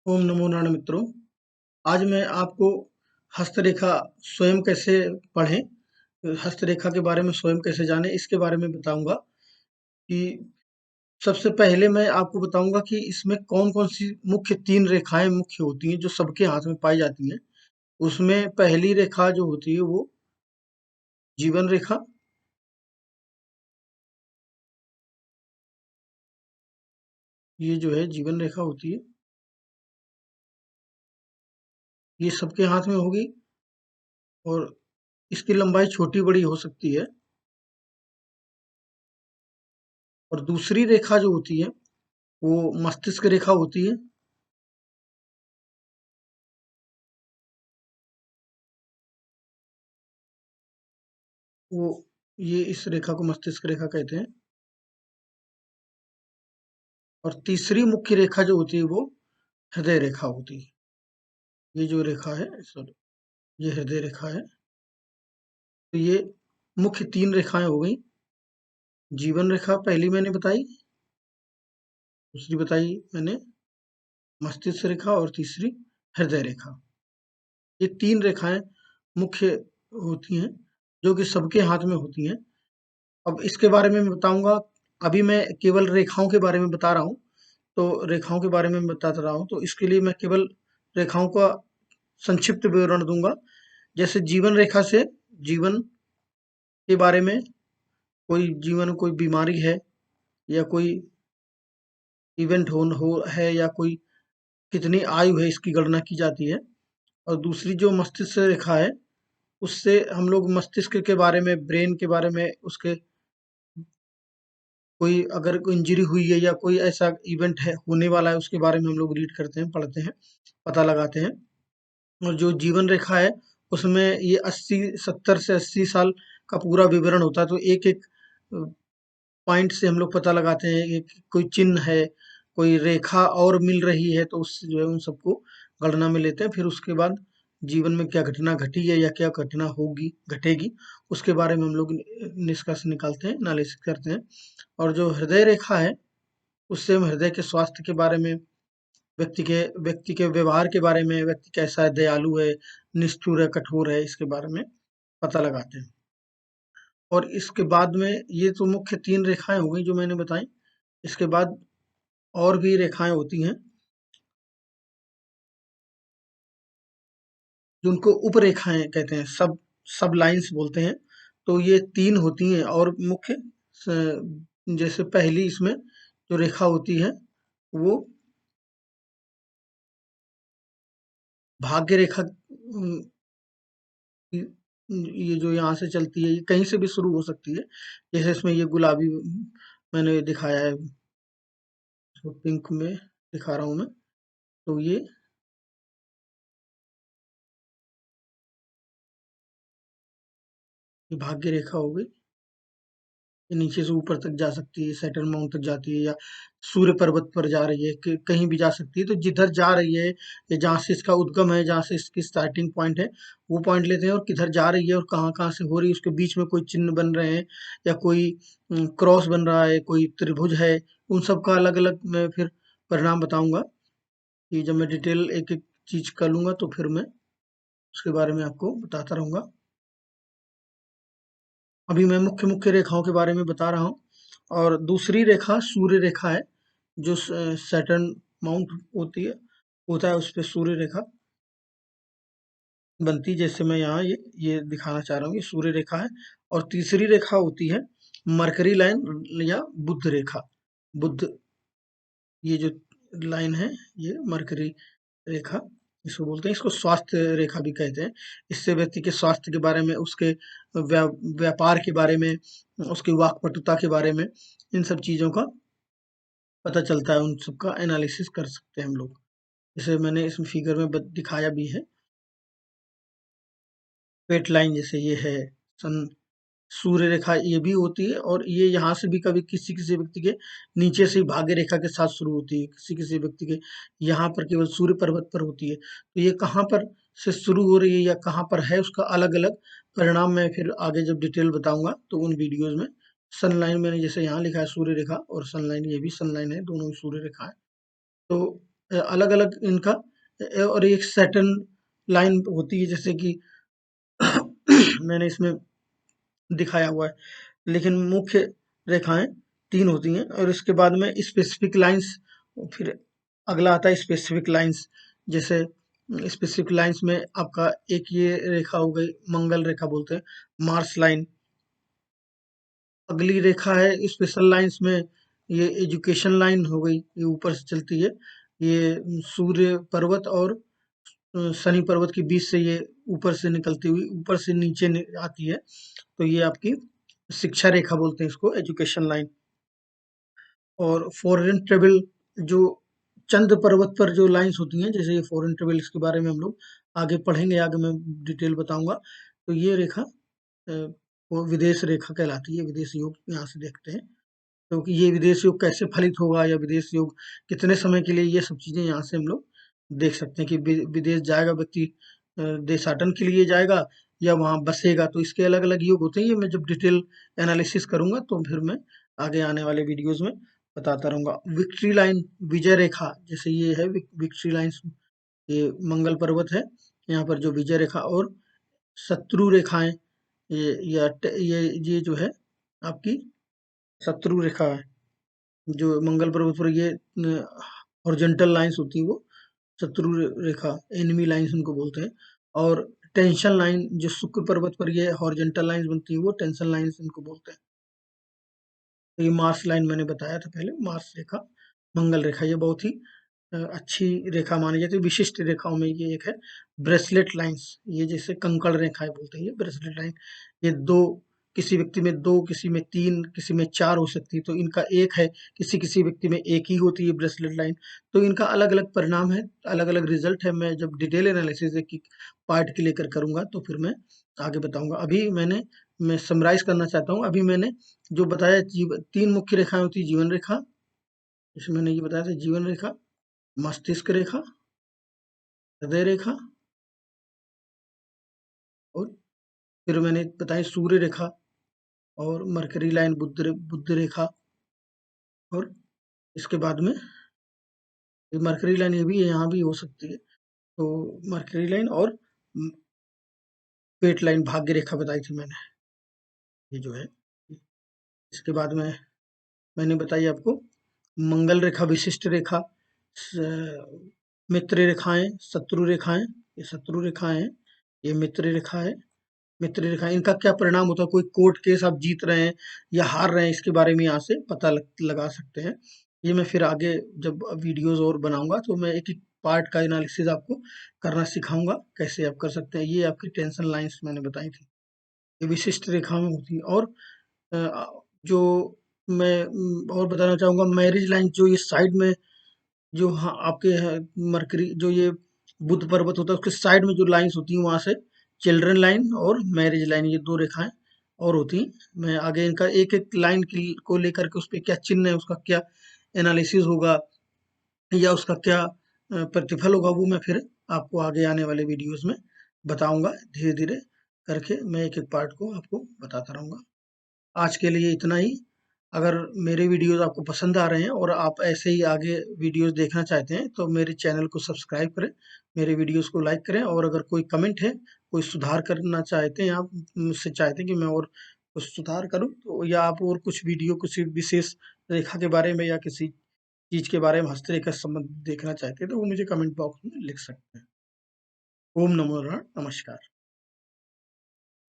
ओम नमो नारायण मित्रों। आज मैं आपको हस्तरेखा स्वयं कैसे पढ़ें, हस्तरेखा के बारे में स्वयं कैसे जानें, इसके बारे में बताऊंगा कि सबसे पहले मैं आपको बताऊंगा कि इसमें कौन-कौन सी मुख्य 3 रेखाएं मुख्य होती हैं जो सबके हाथ में पाई जाती हैं। उसमें पहली रेखा जो होती है वो जीवन रेखा, ये जो है जीवन रेखा होती है, ये सबके हाथ में होगी और इसकी लंबाई छोटी-बड़ी हो सकती है। और दूसरी रेखा जो होती है वो मस्तिष्क रेखा होती है। वो ये इस रेखा को मस्तिष्क रेखा कहते हैं। और तीसरी मुख्य रेखा जो होती है वो हृदय रेखा होती है। ये जो रेखा है, सॉरी, ये हृदय रेखा है। तो ये मुख्य 3 रेखाएं हो गई। जीवन रेखा पहली मैंने बताई, दूसरी बताई मैंने मस्तिष्क रेखा और तीसरी हृदय रेखा। ये 3 रेखाएं मुख्य होती हैं जो कि सबके हाथ में होती हैं। अब इसके बारे में मैं बताऊंगा। अभी मैं केवल रेखाओं के बारे में बता रहा हूँ, तो रेखाओं के बारे में मैं बताता रहा हूँ, तो इसके लिए मैं केवल रेखाओं का संक्षिप्त विवरण दूंगा। जैसे जीवन रेखा से जीवन के बारे में, कोई जीवन कोई बीमारी है या कोई इवेंट हो है या कोई कितनी आयु है इसकी गणना की जाती है। और दूसरी जो मस्तिष्क रेखा है उससे हम लोग मस्तिष्क के बारे में, ब्रेन के बारे में, उसके कोई अगर कोई इंजरी हुई है या कोई ऐसा इवेंट है होने वाला है उसके बारे में हम लोग रीड करते हैं, पढ़ते हैं, पता लगाते हैं। और जो जीवन रेखा है उसमें ये 80 70 से 80 साल का पूरा विवरण होता है। तो एक-एक पॉइंट से हम लोग पता लगाते हैं, एक कोई चिन्ह है, कोई रेखा और मिल रही है तो उससे जो है उन सबको गणना में लेते हैं। फिर उसके बाद जीवन में क्या घटना घटी है या क्या घटना होगी, घटेगी, उसके बारे में हम लोग निष्कर्ष निकालते हैं, एनालिसिस करते हैं। और जो हृदय रेखा है उससे हम हृदय के स्वास्थ्य के बारे में, व्यक्ति के व्यवहार के बारे में, व्यक्ति कैसा है, दयालु है, निष्ठुर है, कठोर है, इसके बारे में पता लगाते हैं। और इसके बाद में ये तो मुख्य 3 रेखाएँ हो गई जो मैंने बताई। इसके बाद और भी रेखाएँ होती हैं, जिनको उपरेखाएँ कहते हैं, सब लाइन्स बोलते हैं। तो ये 3 होती हैं और मुख्य स जैसे पहली इसमें जो रेखा होती है, वो भाग्य रेखा ये जो यहाँ से चलती है, ये कहीं से भी शुरू हो सकती है। जैसे इसमें ये गुलाबी मैंने दिखाया है, इसको पिंक में दिखा रहा हूँ मैं। तो ये भाग्य रेखा हो गई। ये नीचे से ऊपर तक जा सकती है, सैटर्न माउंट तक जाती है, या सूर्य पर्वत पर जा रही है, कहीं भी जा सकती है। तो जिधर जा रही है या जहाँ से इसका उद्गम है, जहाँ से इसकी स्टार्टिंग पॉइंट है, वो पॉइंट लेते हैं और किधर जा रही है और कहाँ कहाँ से हो रही है, उसके बीच में कोई चिन्ह बन रहे हैं या कोई क्रॉस बन रहा है, कोई त्रिभुज है, उन सब का अलग अलग मैं फिर परिणाम बताऊंगा। कि जब मैं डिटेल एक एक चीज कर लूंगा तो फिर मैं उसके बारे में आपको बताता रहूंगा। अभी मैं मुख्य मुख्य रेखाओं के बारे में बता रहा हूँ। और दूसरी रेखा सूर्य रेखा है, जो सैटर्न माउंट होता है उस पे सूर्य रेखा बनती है। जैसे मैं यहाँ ये दिखाना चाह रहा हूँ, ये सूर्य रेखा है। और तीसरी रेखा होती है मरकरी लाइन या बुध रेखा। बुध, ये जो लाइन है ये मरकरी रेखा इसको बोलते हैं। इसको स्वास्थ्य रेखा भी कहते हैं। इससे व्यक्ति के स्वास्थ्य के बारे में, उसके व्यापार के बारे में, उसकी वाक्पटुता के बारे में, इन सब चीज़ों का पता चलता है। उन सब का एनालिसिस कर सकते हैं हम लोग। जैसे मैंने इस फिगर में दिखाया भी है, पेट लाइन जैसे ये है, सन सूर्य रेखा ये भी होती है। और ये यहाँ से भी कभी किसी किसी व्यक्ति के नीचे से ही भाग्य रेखा के साथ शुरू होती है, किसी किसी व्यक्ति के यहाँ पर केवल सूर्य पर्वत पर होती है। तो ये कहाँ पर से शुरू हो रही है या कहाँ पर है, उसका अलग अलग परिणाम मैं फिर आगे जब डिटेल बताऊंगा तो उन वीडियोज में। सनलाइन मैंने जैसे यहाँ लिखा है सूर्य रेखा, और सनलाइन ये भी सनलाइन है, दोनों ही सूर्य रेखा है। तो अलग-अलग इनका और एक सैटर्न लाइन होती है, जैसे कि मैंने इसमें दिखाया हुआ है। लेकिन मुख्य रेखाएँ 3 होती हैं और इसके बाद में स्पेसिफिक लाइन्स, फिर अगला आता है स्पेसिफिक लाइन्स। जैसे स्पेसिफिक लाइन्स में आपका एक ये रेखा हो गई, मंगल रेखा बोलते हैं, मार्स लाइन। अगली रेखा है स्पेशल लाइन्स में, ये एजुकेशन लाइन हो गई, ये ऊपर से चलती है। ये सूर्य पर्वत और शनि पर्वत के बीच से ये ऊपर से निकलती हुई ऊपर से नीचे आती है, तो ये आपकी शिक्षा रेखा बोलते हैं इसको, एजुकेशन लाइन। और फॉरेन ट्रेवल, जो चंद्र पर्वत पर जो लाइन्स होती हैं, जैसे ये फॉरेन ट्रेवल, इसके बारे में हम लोग आगे पढ़ेंगे, आगे मैं डिटेल बताऊंगा। तो ये रेखा वो विदेश रेखा कहलाती है, विदेश योग यहाँ से देखते हैं। क्योंकि ये विदेश योग कैसे फलित होगा या विदेश योग कितने समय के लिए, ये सब चीजें यहाँ से हम लोग देख सकते हैं कि विदेश जाएगा व्यक्ति, देशाटन के लिए जाएगा या वहाँ बसेगा, तो इसके अलग अलग योग होते हैं। ये मैं जब डिटेल एनालिसिस करूंगा तो फिर मैं आगे आने वाले वीडियोज में बताता रहूंगा। विक्ट्री लाइन, विजय रेखा, जैसे ये है विक्ट्री लाइन, ये मंगल पर्वत है, यहाँ पर जो विजय रेखा और शत्रु रेखाएं, ये जो है आपकी शत्रु रेखा है, जो मंगल पर्वत पर ये हॉरिजॉन्टल लाइंस होती है, वो शत्रु रेखा, एनिमी लाइंस उनको बोलते हैं। और टेंशन लाइन, जो शुक्र पर्वत पर ये हॉरिजॉन्टल लाइंस बनती है, वो टेंशन लाइंस इनको बोलते हैं। तो ये मार्स लाइन मैंने बताया था पहले, मार्स रेखा, मंगल रेखा, ये बहुत ही अच्छी रेखा मानी जाती है। विशिष्ट रेखाओं में ये एक है। ब्रेसलेट लाइंस, ये जैसे कंकड़ रेखाएं बोलते हैं, ये ब्रेसलेट लाइन, ये दो, किसी व्यक्ति में दो, किसी में तीन, किसी में चार हो सकती है, तो इनका एक है, किसी किसी व्यक्ति में एक ही होती है ब्रेसलेट लाइन। तो इनका अलग अलग परिणाम है, अलग अलग रिजल्ट है। मैं जब डिटेल एनालिसिस एक एक पार्ट के लेकर करूंगा तो फिर मैं आगे बताऊंगा। अभी मैं समराइज करना चाहता हूँ। अभी मैंने जो बताया, तीन मुख्य रेखाएं होती है, जीवन रेखा, इसमें मैंने ये बताया था, जीवन रेखा, मस्तिष्क रेखा, हृदय रेखा, और फिर मैंने बताई सूर्य रेखा, और मरकरी लाइन, बुध रेखा, और इसके बाद में मरकरी लाइन ये भी है, यहाँ भी हो सकती है। तो मरकरी लाइन और पेट लाइन, भाग्य रेखा बताई थी मैंने, ये जो है। इसके बाद में मैंने बताई आपको मंगल रेखा, विशिष्ट रेखा, मित्र रेखाएं, शत्रु रेखाएं, ये शत्रु रेखाएं हैं, ये मित्र रेखा है। मित्र रेखा, इनका क्या परिणाम होता है, कोई कोर्ट केस आप जीत रहे हैं या हार रहे हैं, इसके बारे में यहाँ से पता लगा सकते हैं। ये मैं फिर आगे जब वीडियोस और बनाऊंगा तो मैं एक एक पार्ट का एनालिसिस आपको करना सिखाऊंगा, कैसे आप कर सकते हैं। ये आपकी टेंशन लाइंस मैंने बताई थी, ये विशिष्ट रेखा में होती है। और जो मैं और बताना चाहूंगा, मैरिज लाइन, जो ये साइड में, जो हाँ आपके है मरकरी, जो ये बुध पर्वत होता है, उसके साइड में जो लाइंस होती हैं, वहां से चिल्ड्रन लाइन और मैरिज लाइन, ये दो रेखाएं और होती हैं। मैं आगे इनका एक एक लाइन को लेकर के उस पर क्या चिन्ह है, उसका क्या एनालिसिस होगा या उसका क्या प्रतिफल होगा, वो मैं फिर आपको आगे आने वाले वीडियोस में बताऊंगा। धीरे धीरे करके मैं एक एक पार्ट को आपको बताता रहूंगा। आज के लिए इतना ही। अगर मेरे वीडियोस आपको पसंद आ रहे हैं और आप ऐसे ही आगे वीडियोस देखना चाहते हैं तो मेरे चैनल को सब्सक्राइब करें, मेरे वीडियोस को लाइक करें, और अगर कोई कमेंट है, कोई सुधार करना चाहते हैं, आप मुझसे चाहते हैं कि मैं और कुछ सुधार करूं, तो या आप और कुछ वीडियो किसी विशेष रेखा के बारे में या किसी चीज के बारे में, हस्तरेखा से संबंधित देखना चाहते हैं, तो वो मुझे कमेंट बॉक्स में लिख सकते हैं। ओम नमो नारायण, नमस्कार।